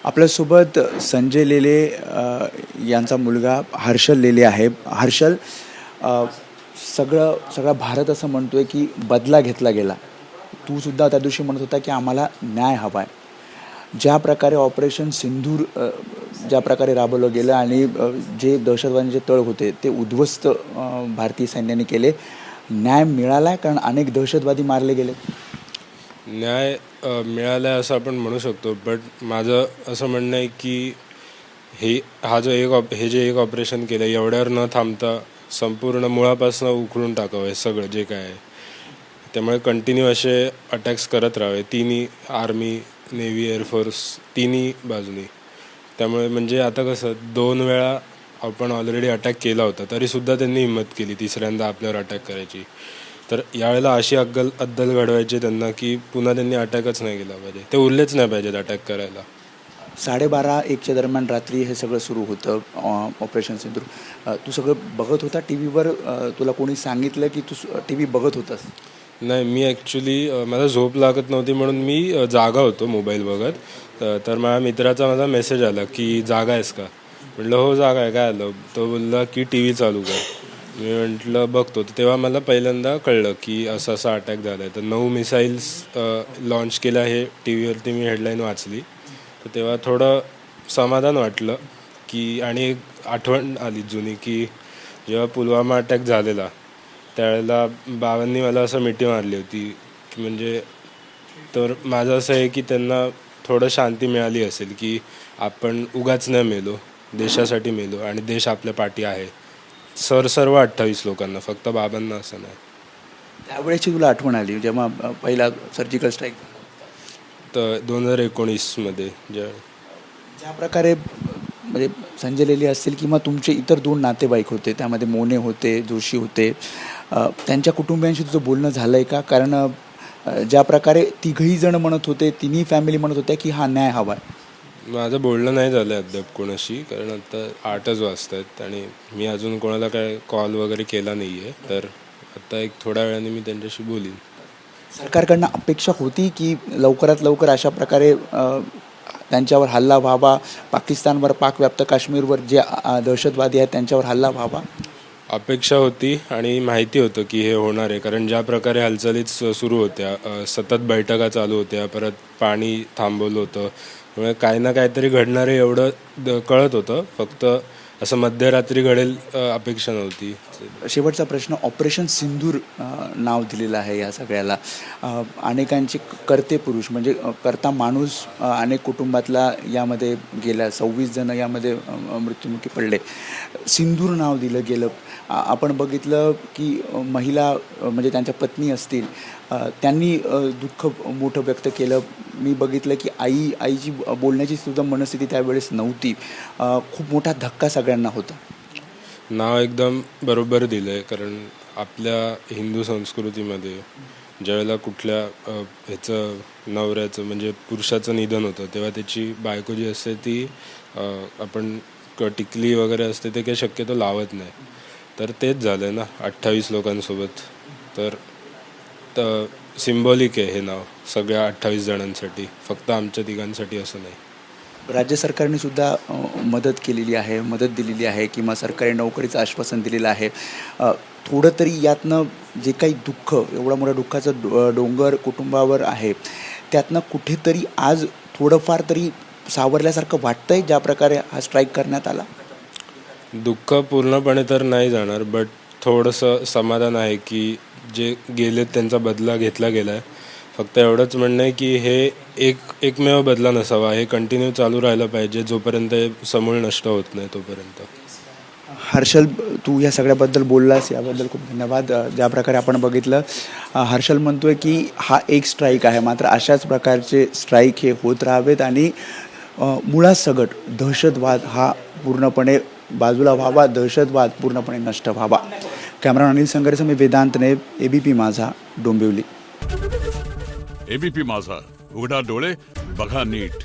आपल्यासोबत संजय लेले यांचा मुलगा हर्षल लेले आहे. हर्षल, सगळा भारत असं म्हणतोय की बदला घेतला गेला. तू सुद्धा त्या दिवशी म्हणत होता की आम्हाला न्याय हवा आहे. ज्या प्रकारे ऑपरेशन सिंधूर ज्या प्रकारे राबवलं गेलं आणि जे दहशतवाद्यांचे तळ होते ते उद्ध्वस्त भारतीय सैन्याने केले, न्याय मिळाला आहे? कारण अनेक दहशतवादी मारले गेले. न्याय मिळाला आहे असं आपण म्हणू शकतो, बट माझं असं म्हणणं आहे की हे जे एक ऑपरेशन केलं एवढ्यावर न थांबता संपूर्ण मुळापासून उखडून टाकावं हे सगळं जे काय आहे. त्यामुळे कंटिन्यू असे अटॅक्स करत राहावे, तिन्ही आर्मी, नेव्ही, एअरफोर्स तिन्ही बाजूनी. त्यामुळे म्हणजे आता कसं 2 वेळा आपण ऑलरेडी अटॅक केला होता तरीसुद्धा त्यांनी हिंमत केली तिसऱ्यांदा आपल्यावर अटॅक करायची. तर यावेळेला अशी अद्दल घडवायची त्यांना की पुन्हा त्यांनी अटॅकच नाही केला पाहिजे, ते उरलेच नाही पाहिजेत अटॅक करायला. 12:30-1च्या दरम्यान रात्री हे सगळं सुरू होतं, ऑपरेशन सिंधूर. तू सगळं बघत होता टी व्हीवर? तुला कोणी सांगितलं की तू टी व्ही बघत होतास? नाही, मी ॲक्च्युली मला झोप लागत नव्हती म्हणून मी जागा होतो मोबाईल बघत. तर माझ्या मित्राचा मला मेसेज आला की जागा आहेस का? म्हटलं हो जागा आहे, काय आलं? तो बोलला की टी व्ही चालू कर. मी म्हटलं बघतो. तर तेव्हा मला पहिल्यांदा कळलं की असा अटॅक झाला आहे. तर 9 मिसाईल्स लॉन्च केल्या हे टी व्हीवरती मी हेडलाईन वाचली. तर तेव्हा थोडं समाधान वाटलं की, आणि एक आठवण आली जुनी की जेव्हा पुलवामा अटॅक झालेला त्यावेळेला बाबांनी मला असं मिठी मारली होती की, म्हणजे तर माझं असं आहे की त्यांना थोडं शांती मिळाली असेल की आपण उगाच नाही मेलो, देशासाठी मेलो आणि देश आपल्या पाठी आहे. सर्व 28 लोकांना, फक्त बाबांना असं नाही. त्यावेळेची तुला आठवण आली जेव्हा पहिला सर्जिकल स्ट्राईक? तर 2019मध्ये ज्या प्रकारे म्हणजे संजय लेले असतील किंवा तुमचे इतर 2 नातेवाईक होते, त्यामध्ये मोने होते, जोशी होते, त्यांच्या कुटुंबियांशी तुझं बोलणं झालं आहे का? कारण ज्या प्रकारे तिघही जण म्हणत होते, तिन्ही फॅमिली म्हणत होत्या की हा न्याय हवा आहे. माझं बोलणं नाही झालं आहे अद्याप कोणाशी, कारण आता 8च वाजत आहेत आणि मी अजून कोणाला काय कॉल वगैरे केला नाही आहे. तर आता एक थोड्या वेळाने मी त्यांच्याशी बोलीन. सरकारकडनं अपेक्षा होती की लवकरात लवकर अशा प्रकारे त्यांच्यावर हल्ला व्हावा, पाकिस्तानवर, पाकव्याप्त काश्मीरवर जे दहशतवादी आहेत त्यांच्यावर हल्ला व्हावा? अपेक्षा होती आणि माहिती होतं की हे होणार आहे, कारण ज्या प्रकारे हालचालीच सुरू होत्या, सतत बैठका चालू होत्या, परत पाणी थांबवलं होतं. त्यामुळे काही ना काहीतरी घडणार आहे एवढं कळत होतं, फक्त असं मध्यरात्री घडेल अपेक्षा नव्हती. शेवटचा प्रश्न, ऑपरेशन सिंधूर नाव दिलेलं आहे या सगळ्याला. अनेकांचे कर्ते पुरुष म्हणजे कर्ता माणूस अनेक कुटुंबातला यामध्ये गेला, 26 जण यामध्ये मृत्युमुखी पडले. सिंधूर नाव दिलं गेलं. आपण बघितलं की महिला म्हणजे त्यांच्या पत्नी असतील, त्यांनी दुःख मोठं व्यक्त केलं. मी बघितलं की आईची बोलण्याची सुद्धा मनस्थिती त्यावेळेस नव्हती. खूप मोठा धक्का सगळ्यांना होता. नाव एकदम बरोबर दिलं आहे, कारण आपल्या हिंदू संस्कृतीमध्ये ज्यावेळेला कुठल्या ह्याचं नवऱ्याचं म्हणजे पुरुषाचं निधन होतं तेव्हा त्याची बायको जी असते ती आपण टिकली वगैरे असते ते काही शक्यतो लावत नाही. तर तेच झालं आहे ना 28 लोकांसोबत. तर सिम्बॉलिक आहे हे नाव सगळ्या 28 जणांसाठी, फक्त आमच्या तिघांसाठी असं नाही. राज्य सरकारने सुद्धा मदत केलेली आहे, मदत दिलेली आहे किंवा सरकारी नोकरीचं आश्वासन दिलेलं आहे. थोडं तरी यातनं जे काही दुःख, एवढा मोठा दुःखाचं डोंगर कुटुंबावर आहे, त्यातनं कुठेतरी आज थोडंफार तरी सावरल्यासारखं वाटतंय ज्या प्रकारे हा स्ट्राईक करण्यात आला? दुःख पूर्णपणे तर नाही जाणार, बट थोडंसं समाधान आहे की जे गेलेत त्यांचा बदला घेतला गेला आहे. फक्त एवढंच म्हणणं आहे की हे एकमेव बदला नसावा, हे कंटिन्यू चालू राहिलं पाहिजे जोपर्यंत समूळ नष्ट होत नाही तोपर्यंत. हर्षल, तू या सगळ्याबद्दल बोललास, याबद्दल खूप धन्यवाद. ज्या प्रकारे आपण बघितलं, हर्षल म्हणतोय की हा एक स्ट्राईक आहे, मात्र अशाच प्रकारचे स्ट्राईक हे होत राहावेत आणि मुळासकट दहशतवाद हा पूर्णपणे बाजूला व्हावा, दहशतवाद पूर्णपणे नष्ट व्हावा. कॅमेरामॅन अनिल संघरेसह मी वेदांतने, ABP माझा, डोंबिवली. ABP माझा, उघडा डोळे बघा नीट.